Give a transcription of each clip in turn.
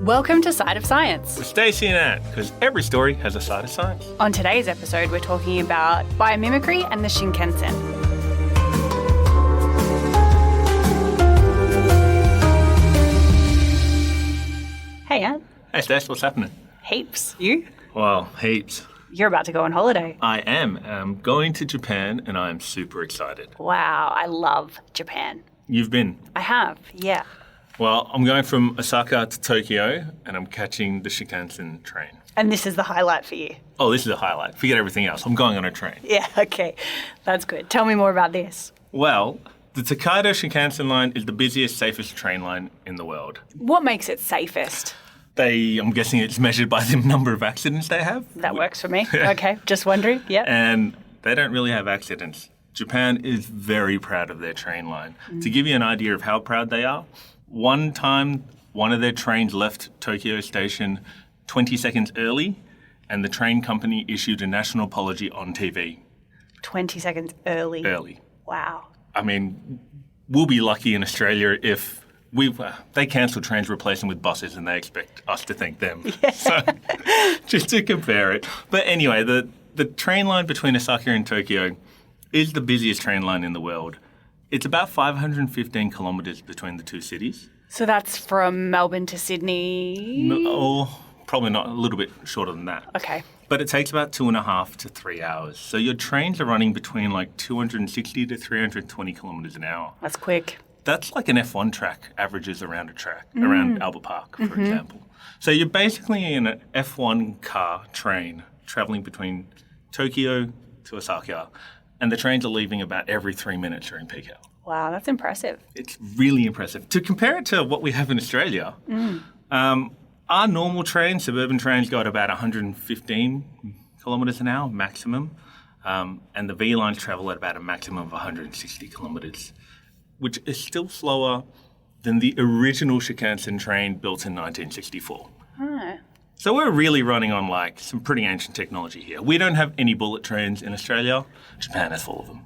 Welcome to Side of Science. With Stacey and Anne, because every story has a side of science. On today's episode, we're talking about biomimicry and the Shinkansen. Hey, Anne. Hey, Stace, what's happening? Heaps. You? Well, heaps. You're about to go on holiday. I am. I'm going to Japan, and I'm super excited. Wow, I love Japan. You've been? I have, yeah. Well, I'm going from Osaka to Tokyo, and I'm catching the Shinkansen train. And this is the highlight for you? Oh, this is a highlight. Forget everything else. I'm going on a train. Yeah, okay. That's good. Tell me more about this. Well, the Tokaido Shinkansen line is the busiest, safest train line in the world. What makes it safest? I'm guessing it's measured by the number of accidents they have. That works for me. Okay, just wondering. Yep. And they don't really have accidents. Japan is very proud of their train line. To give you an idea of how proud they are, one time one of their trains left Tokyo Station 20 seconds early, and the train company issued a national apology on TV. 20 seconds early? Early. Wow. I mean, we'll be lucky in Australia if they cancel trains, replace them with buses, and they expect us to thank them. Yeah. So, just to compare it. But anyway, the train line between Osaka and Tokyo is the busiest train line in the world. It's about 515 kilometres between the two cities. So that's from Melbourne to Sydney? Probably not, a little bit shorter than that. Okay. But it takes about 2.5 to 3 hours. So your trains are running between like 260 to 320 kilometres an hour. That's quick. That's like an F1 track averages around a track, around Albert Park, for example. So you're basically in an F1 car train travelling between Tokyo to Osaka, and the trains are leaving about every 3 minutes during peak hour. Wow, that's impressive. It's really impressive. To compare it to what we have in Australia, our normal trains, suburban trains, go at about 115 kilometres an hour maximum, and the V lines travel at about a maximum of 160 kilometres, which is still slower than the original Shinkansen train built in 1964. Oh. So we're really running on like some pretty ancient technology here. We don't have any bullet trains in Australia. Japan has full of them.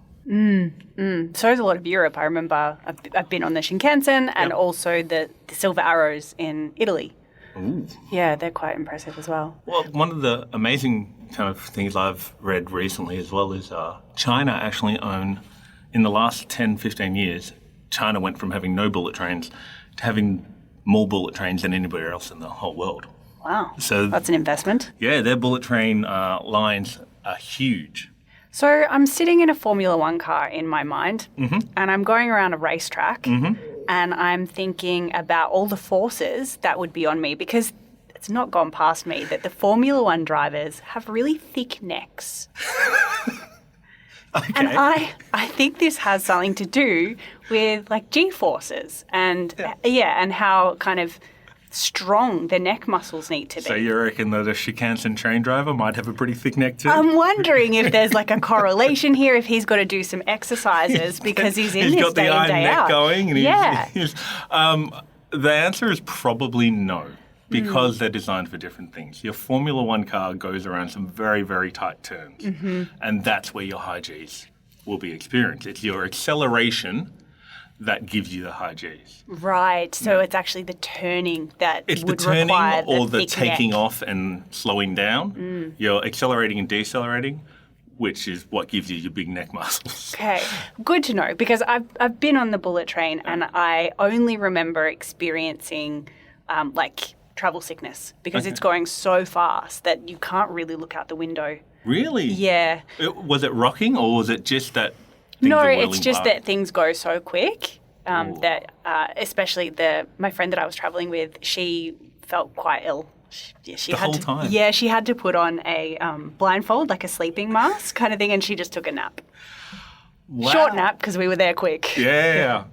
So is a lot of Europe. I remember I've been on the Shinkansen and also the Silver Arrows in Italy. Ooh. Yeah, they're quite impressive as well. Well, one of the amazing kind of things I've read recently as well is China actually in the last 10, 15 years, China went from having no bullet trains to having more bullet trains than anybody else in the whole world. Wow, So that's an investment. Yeah, their bullet train lines are huge. So I'm sitting in a Formula One car in my mind, and I'm going around a racetrack, and I'm thinking about all the forces that would be on me, because it's not gone past me that the Formula One drivers have really thick necks. Okay. And I think this has something to do with like G-forces and and how kind of strong the neck muscles need to be. So you reckon that a Shinkansen train driver might have a pretty thick neck too? I'm wondering if there's like a correlation here, if he's got to do some exercises because he's in this day in, day out. He's got the iron neck going. And Yeah. The answer is probably no, because they're designed for different things. Your Formula One car goes around some very, very tight turns, and that's where your high Gs will be experienced. It's your acceleration that gives you the high Gs. Right. So it's actually the turning that It's would the turning require or the the thick taking neck. off and slowing down. You're accelerating and decelerating, which is what gives you your big neck muscles. Okay, good to know, because I've been on the bullet train and I only remember experiencing like travel sickness because it's going so fast that you can't really look out the window. Really? Yeah. Was it rocking, or was it just that things No, are it's whirling just by? that things go so quick that especially my friend that I was traveling with, she felt quite ill. She The had whole to, time? Yeah, she had to put on a blindfold, like a sleeping mask kind of thing, and she just took a nap. Wow. Short nap because we were there quick. Yeah.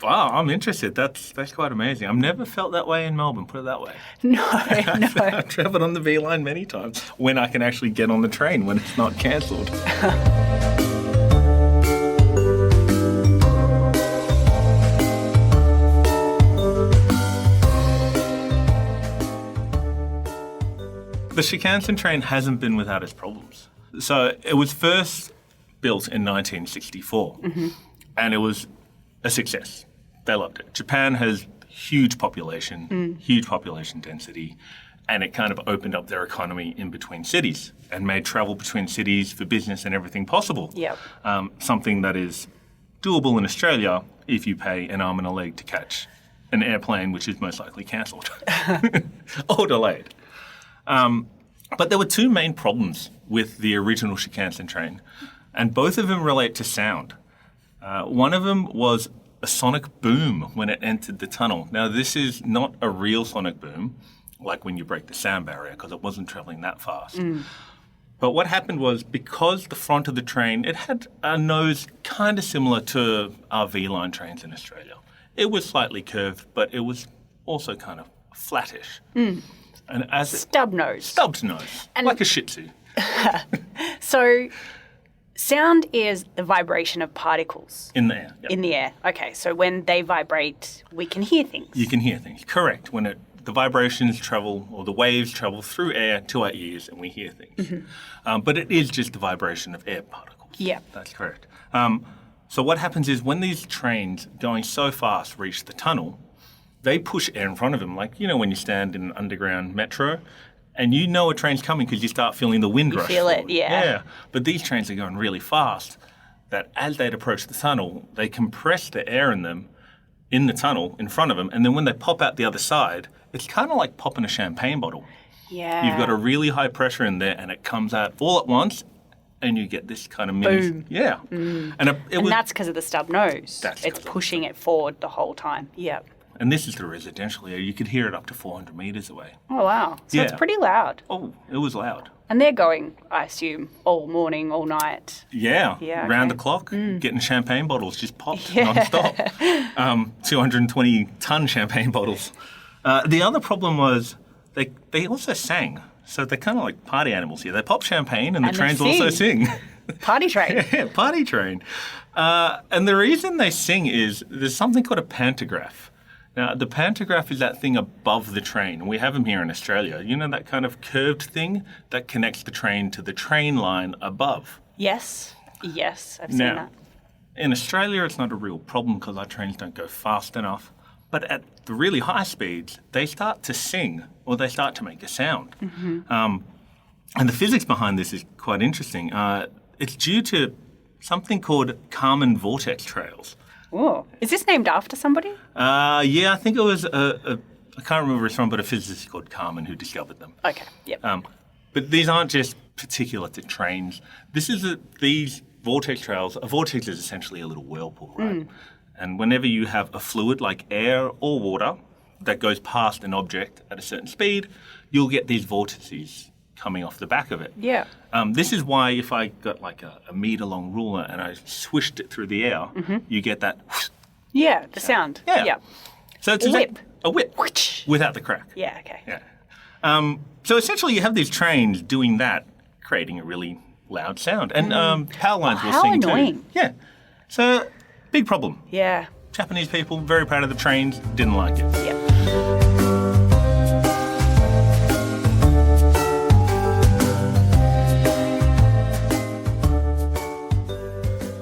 Wow, I'm interested. That's quite amazing. I've never felt that way in Melbourne, put it that way. No. I've travelled on the V line many times when I can actually get on the train when it's not cancelled. The Shinkansen train hasn't been without its problems. So it was first built in 1964, and it was a success. They loved it. Japan has huge population density, and it kind of opened up their economy in between cities and made travel between cities for business and everything possible. Yep. Something that is doable in Australia if you pay an arm and a leg to catch an airplane, which is most likely cancelled or delayed. But there were two main problems with the original Shinkansen train, and both of them relate to sound. One of them was a sonic boom when it entered the tunnel. Now, this is not a real sonic boom, like when you break the sound barrier, because it wasn't travelling that fast. But what happened was, because the front of the train, it had a nose kind of similar to our V-line trains in Australia. It was slightly curved, but it was also kind of flattish. And as Stubbed nose. Stubbed nose, like a Shih Tzu. So sound is the vibration of particles In the air. Yep. in the air. Okay, so when they vibrate, we can hear things. You can hear things, correct. When the vibrations travel, or the waves travel through air to our ears, and we hear things. But it is just the vibration of air particles. Yeah. That's correct. So what happens is, when these trains going so fast reach the tunnel, they push air in front of them, like, when you stand in an underground metro, and you know a train's coming because you start feeling the wind rush. Feel it, forward. yeah. Yeah. But these trains are going really fast, that as they'd approach the tunnel, they compress the air in them, in the tunnel, in front of them, and then when they pop out the other side, it's kind of like popping a champagne bottle. Yeah. You've got a really high pressure in there, and it comes out all at once, and you get this kind of mini... Boom. Yeah. And that's because of the stub nose. That's it's 'cause of pushing it forward the whole time. Yep. And this is the residential area. You could hear it up to 400 metres away. Oh, wow. So it's Yeah. pretty loud. Oh, it was loud. And they're going, I assume, all morning, all night. Yeah, Yeah, round okay. the clock, getting champagne bottles just popped Yeah. non-stop. 220-ton champagne bottles. The other problem was they also sang. So they're kind of like party animals here. They pop champagne and the And they trains also sing. Party train. Yeah, party train. And the reason they sing is there's something called a pantograph. Now, the pantograph is that thing above the train. We have them here in Australia. You know that kind of curved thing that connects the train to the train line above? Yes. Yes, I've seen Now, that. in Australia, it's not a real problem because our trains don't go fast enough. But at the really high speeds, they start to sing, or they start to make a sound. And the physics behind this is quite interesting. It's due to something called Kármán vortex trails. Oh, is this named after somebody? Yeah, I think it was I can't remember which one, but a physicist called Kármán who discovered them. Okay, yep. But these aren't just particular to trains. These vortex trails. A vortex is essentially a little whirlpool, right? And whenever you have a fluid like air or water that goes past an object at a certain speed, you'll get these vortices coming off the back of it. Yeah. This is why if I got like a meter-long ruler and I swished it through the air, you get that. Yeah, the sound. Yeah. Yeah. So it's Whip. a whip Whoosh. without the crack. Yeah, okay. Yeah. So essentially, you have these trains doing that, creating a really loud sound, and power lines will How sing annoying. too. Yeah. So big problem. Yeah. Japanese people very proud of the trains, didn't like it. Yeah.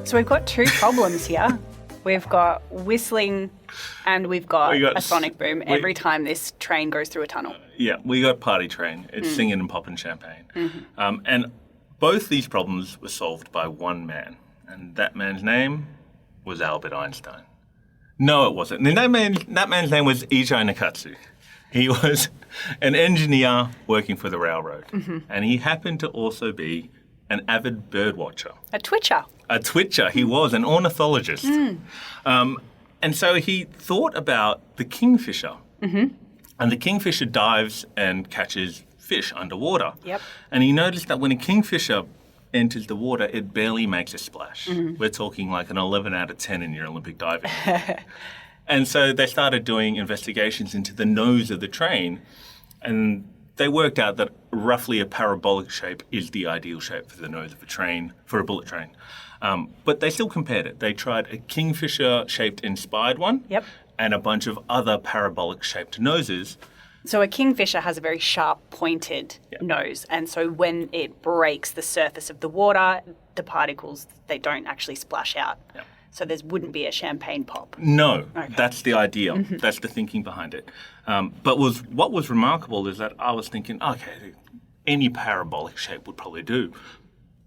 So we've got two problems here. We've got whistling and we've got We got a sonic boom every time this train goes through a tunnel. Yeah, we got party train. It's singing and popping champagne. And both these problems were solved by one man, and that man's name was Albert Einstein. No, it wasn't. And that man's name was Ijai Nakatsu. He was an engineer working for the railroad, and he happened to also be an avid bird watcher. A twitcher. A twitcher. He was an ornithologist. And so he thought about the kingfisher. And the kingfisher dives and catches fish underwater. Yep. And he noticed that when a kingfisher enters the water, it barely makes a splash. We're talking like an 11 out of 10 in your Olympic diving. And so they started doing investigations into the nose of the train, and they worked out that roughly a parabolic shape is the ideal shape for the nose of a train, for a bullet train. But they still compared it. They tried a kingfisher-shaped inspired one Yep. and a bunch of other parabolic-shaped noses. So a kingfisher has a very sharp pointed nose, and so when it breaks the surface of the water, the particles, they don't actually splash out. Yeah. So there wouldn't be a champagne pop. No, Okay. that's the idea. That's the thinking behind it. But what was remarkable is that I was thinking, okay, any parabolic shape would probably do.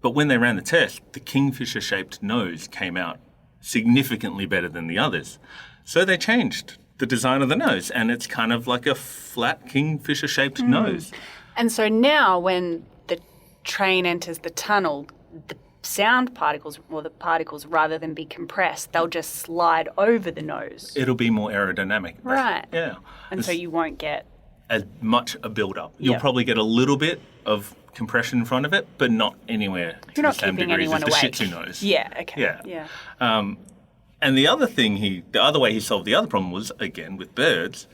But when they ran the test, the kingfisher-shaped nose came out significantly better than the others. So they changed the design of the nose, and it's kind of like a flat kingfisher-shaped nose. And so now when the train enters the tunnel, the sound particles, or the particles, rather than be compressed, they'll just slide over the nose. It'll be more aerodynamic. Right. Yeah. And so you won't get... as much a build-up. You'll Yep. probably get a little bit of compression in front of it, but not anywhere to You're not the same keeping degrees anyone as the awake. Shih Tzu nose. Yeah, okay. Yeah. And the other way he solved the other problem was, again, with birds,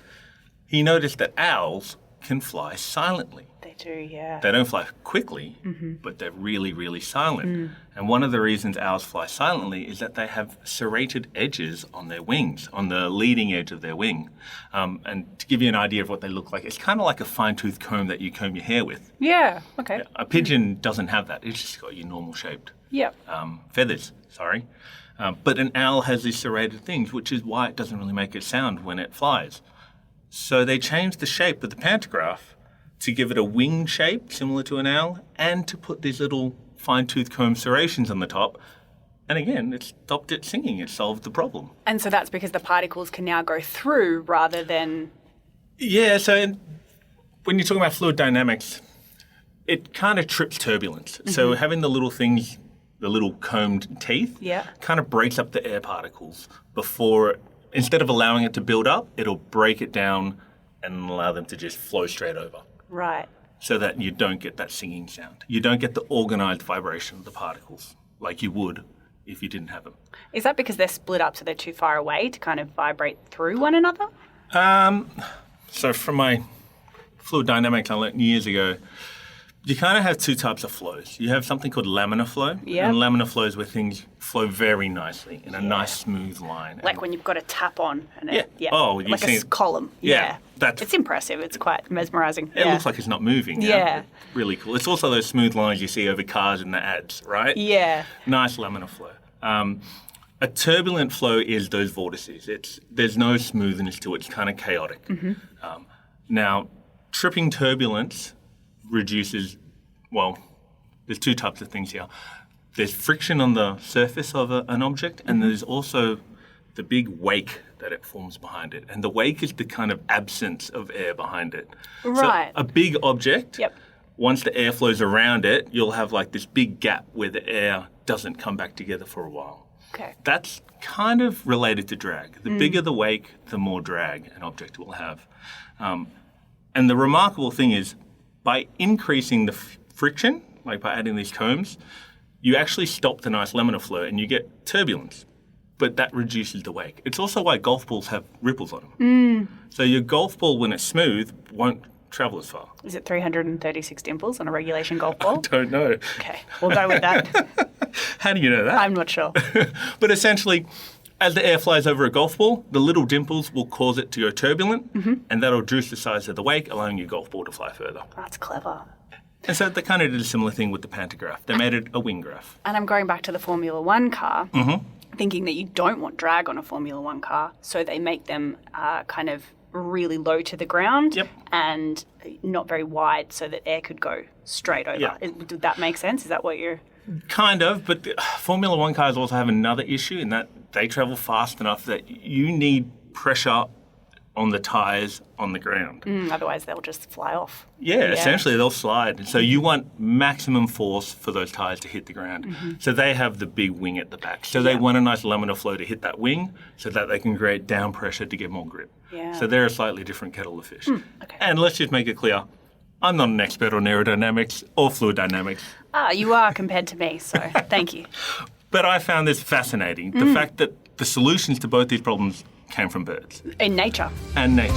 he noticed that owls can fly silently. They do, yeah. They don't fly quickly, but they're really, really silent. And one of the reasons owls fly silently is that they have serrated edges on their wings, on the leading edge of their wing. And to give you an idea of what they look like, it's kind of like a fine-tooth comb that you comb your hair with. Yeah, okay. A pigeon doesn't have that. It's just got your normal-shaped Yep. feathers, sorry. But an owl has these serrated things, which is why it doesn't really make a sound when it flies. So they changed the shape of the pantograph to give it a wing shape similar to an owl, and to put these little fine-tooth comb serrations on the top. And again, it stopped it singing. It solved the problem. And so that's because the particles can now go through rather than... Yeah, so when you're talking about fluid dynamics, it kind of trips turbulence. So having the little things, the little combed teeth, kind of breaks up the air particles before, instead of allowing it to build up, it'll break it down and allow them to just flow straight over. Right. So that you don't get that singing sound. You don't get the organized vibration of the particles like you would if you didn't have them. Is that because they're split up so they're too far away to kind of vibrate through one another? So from my fluid dynamics I learned years ago, you kind of have two types of flows. You have something called laminar flow. Yep. And laminar flow is where things flow very nicely in a nice smooth line. Like And when you've got a tap on and it, Oh, you've like a seen- column. Yeah, It's impressive. It's quite mesmerizing. it looks like it's not moving. Yeah. Really cool. It's also those smooth lines you see over cars in the ads, right? Yeah. Nice laminar flow. A turbulent flow is those vortices. There's no smoothness to it. It's kind of chaotic. Now, tripping turbulence reduces, well, there's two types of things here. There's friction on the surface of an object, and there's also the big wake that it forms behind it. And the wake is the kind of absence of air behind it. Right. So a big object, Yep. once the air flows around it, you'll have like this big gap where the air doesn't come back together for a while. Okay. That's kind of related to drag. The bigger the wake, the more drag an object will have. And the remarkable thing is, by increasing the friction, like by adding these combs, you actually stop the nice laminar flow and you get turbulence. But that reduces the wake. It's also why golf balls have ripples on them. So your golf ball, when it's smooth, won't travel as far. Is it 336 dimples on a regulation golf ball? Don't know. Okay, we'll go with that. How do you know that? I'm not sure. But essentially, as the air flies over a golf ball, the little dimples will cause it to go turbulent, and that'll reduce the size of the wake, allowing your golf ball to fly further. That's clever. And so they kind of did a similar thing with the pantograph. They made it a wing graph. And I'm going back to the Formula One car, thinking that you don't want drag on a Formula One car, so they make them kind of really low to the ground and not very wide so that air could go straight over. Yeah. Did that make sense? Is that what you're... Kind of, but the Formula One cars also have another issue in that they travel fast enough that you need pressure on the tyres on the ground. Otherwise, they'll just fly off. Yeah, essentially they'll slide. And so you want maximum force for those tyres to hit the ground. So they have the big wing at the back. So they want a nice laminar flow to hit that wing so that they can create down pressure to get more grip. Yeah. So they're a slightly different kettle of fish. Okay. And let's just make it clear, I'm not an expert on aerodynamics or fluid dynamics. You are compared to me, so thank you. But I found this fascinating, the fact that the solutions to both these problems came from birds In nature. and nature.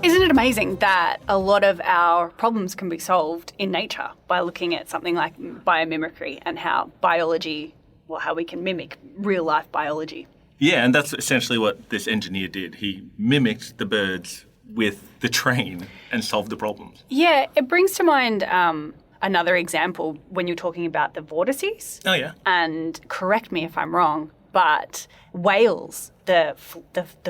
Isn't it amazing that a lot of our problems can be solved in nature by looking at something like biomimicry and how biology, well, how we can mimic real-life biology? Yeah, and that's essentially what this engineer did. He mimicked the birds with the train and solve the problems. Yeah, it brings to mind another example when you're talking about the vortices. Oh, yeah. And correct me if I'm wrong, but whales, the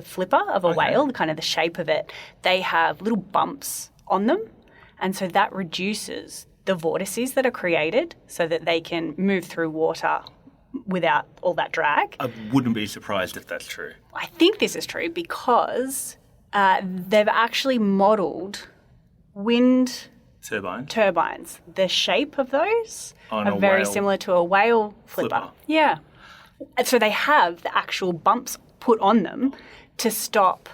flipper of a whale, kind of the shape of it, they have little bumps on them. And so that reduces the vortices that are created so that they can move through water without all that drag. I wouldn't be surprised if that's true. I think this is true because they've actually modelled wind turbines. The shape of those are very similar to a whale flipper. Yeah. And so they have the actual bumps put on them to stop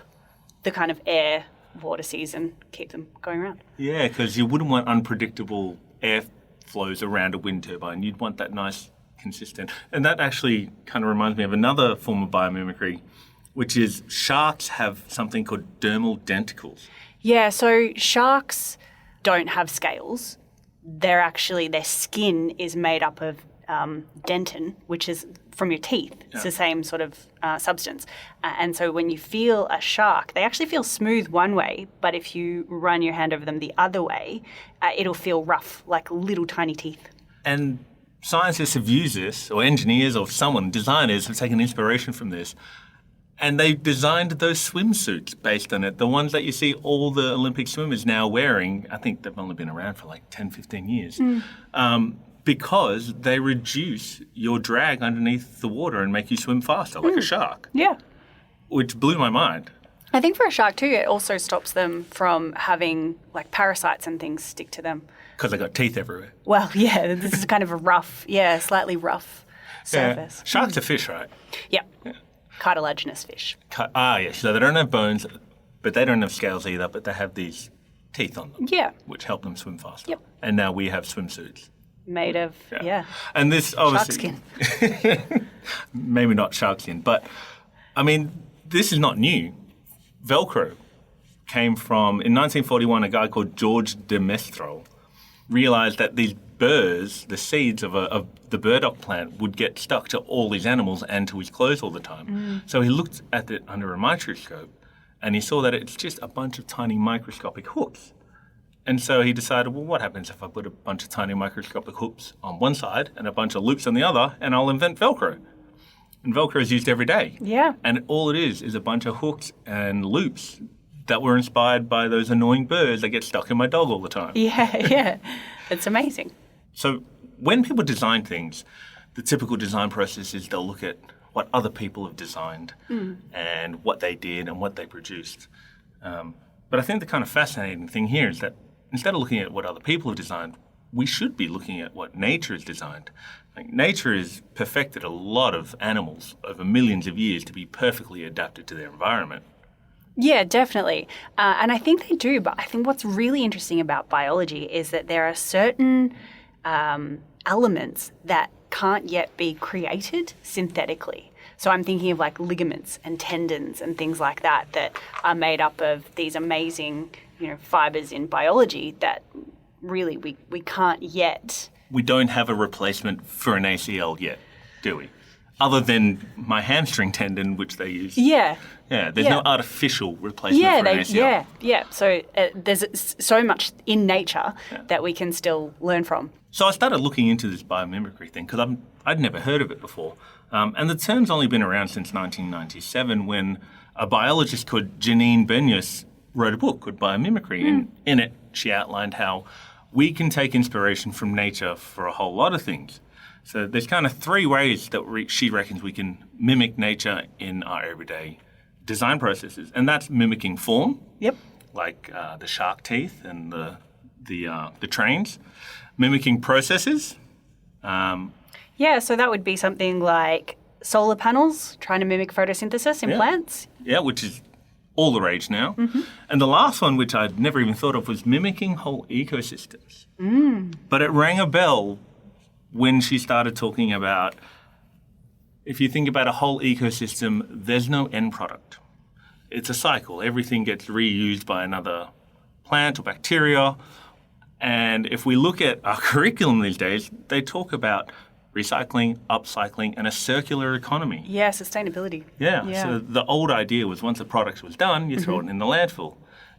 the kind of air vortices and keep them going around. Yeah, because you wouldn't want unpredictable air flows around a wind turbine. You'd want that nice, consistent. And that actually kind of reminds me of another form of biomimicry, which is sharks have something called dermal denticles. Yeah, so sharks don't have scales. Their skin is made up of dentin, which is from your teeth. It's the same sort of substance. And so when you feel a shark, they actually feel smooth one way, but if you run your hand over them the other way, it'll feel rough, like little tiny teeth. And scientists have used this, or engineers or designers have taken inspiration from this, and they've designed those swimsuits based on it. The ones that you see all the Olympic swimmers now wearing, I think they've only been around for like 10, 15 years. Because they reduce your drag underneath the water and make you swim faster, like a shark. Yeah. Which blew my mind. I think for a shark too, it also stops them from having like parasites and things stick to them. Because they got teeth everywhere. Well, yeah, this is kind of a slightly rough surface. Sharks are fish, right? Yeah. Cartilaginous fish. Yes. So they don't have bones, but they don't have scales either, but they have these teeth on them. Yeah. Which help them swim faster. Yep. And now we have swimsuits. Made of, And this obviously... shark skin. Maybe not shark skin, but, I mean, this is not new. Velcro came from, in 1941, a guy called George de Mestral realised that these burrs, the seeds of the burdock plant, would get stuck to all these animals and to his clothes all the time. So he looked at it under a microscope and he saw that it's just a bunch of tiny microscopic hooks. And so he decided, well, what happens if I put a bunch of tiny microscopic hooks on one side and a bunch of loops on the other, and I'll invent Velcro. And Velcro is used every day. Yeah. And all it is a bunch of hooks and loops that were inspired by those annoying birds that get stuck in my dog all the time. Yeah. It's amazing. So when people design things, the typical design process is they'll look at what other people have designed and what they did and what they produced. But I think the kind of fascinating thing here is that instead of looking at what other people have designed, we should be looking at what nature has designed. Like, nature has perfected a lot of animals over millions of years to be perfectly adapted to their environment. Yeah, definitely. And I think they do, but I think what's really interesting about biology is that there are certain elements that can't yet be created synthetically. So I'm thinking of like ligaments and tendons and things like that are made up of these amazing, fibers in biology that really we can't yet. We don't have a replacement for an ACL yet, do we? Other than my hamstring tendon, which they use. Yeah. Yeah, there's no artificial replacement for an ACL. Yeah. So there's so much in nature that we can still learn from. So I started looking into this biomimicry thing because I'd never heard of it before. And the term's only been around since 1997 when a biologist called Janine Benyus wrote a book called Biomimicry. And in it, she outlined how we can take inspiration from nature for a whole lot of things. So there's kind of three ways that she reckons we can mimic nature in our everyday design processes. And that's mimicking form. Yep. Like the shark teeth and the trains. Mimicking processes. So that would be something like solar panels, trying to mimic photosynthesis in plants. Yeah, which is all the rage now. Mm-hmm. And the last one, which I'd never even thought of, was mimicking whole ecosystems. But it rang a bell when she started talking about, if you think about a whole ecosystem, there's no end product. It's a cycle. Everything gets reused by another plant or bacteria. And if we look at our curriculum these days, they talk about recycling, upcycling, and a circular economy. Yeah, sustainability. Yeah. So the old idea was once a product was done, you throw it in the landfill.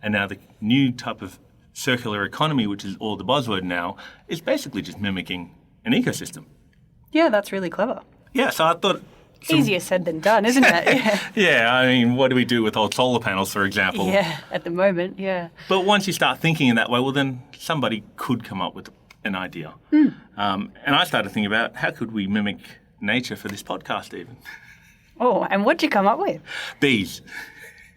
And now the new type of circular economy, which is all the buzzword now, is basically just mimicking an ecosystem. Yeah, that's really clever. Yeah, so I thought... Easier said than done, isn't it? Yeah. Yeah, I mean, what do we do with old solar panels, for example? Yeah, at the moment, yeah. But once you start thinking in that way, well, then somebody could come up with an idea. And I started thinking about how could we mimic nature for this podcast even? Oh, and what'd you come up with? Bees.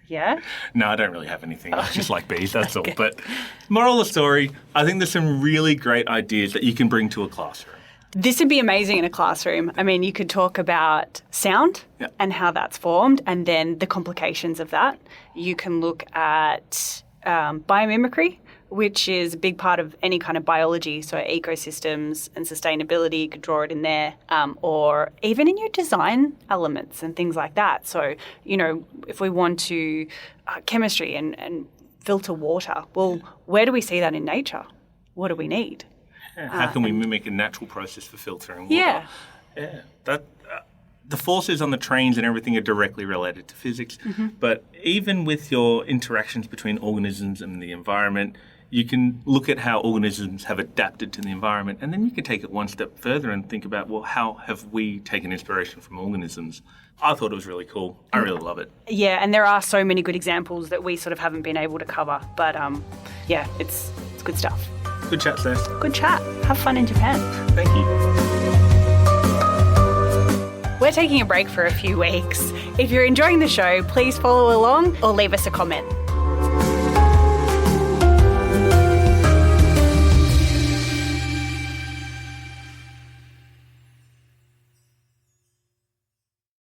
Yeah? No, I don't really have anything. I just like bees, that's all. But moral of the story, I think there's some really great ideas that you can bring to a classroom. This would be amazing in a classroom. I mean, you could talk about sound and how that's formed and then the complications of that. You can look at biomimicry, which is a big part of any kind of biology, so ecosystems and sustainability, you could draw it in there, or even in your design elements and things like that. So, you know, if we want to chemistry and filter water, well, where do we see that in nature? What do we need? How can we mimic a natural process for filtering water? Yeah. That the forces on the trains and everything are directly related to physics. But even with your interactions between organisms and the environment, you can look at how organisms have adapted to the environment, and then you can take it one step further and think about, well, how have we taken inspiration from organisms? I thought it was really cool. I really love it. Yeah, and there are so many good examples that we sort of haven't been able to cover. But yeah, it's good stuff. Good chat, Steph. Good chat. Have fun in Japan. Thank you. We're taking a break for a few weeks. If you're enjoying the show, please follow along or leave us a comment.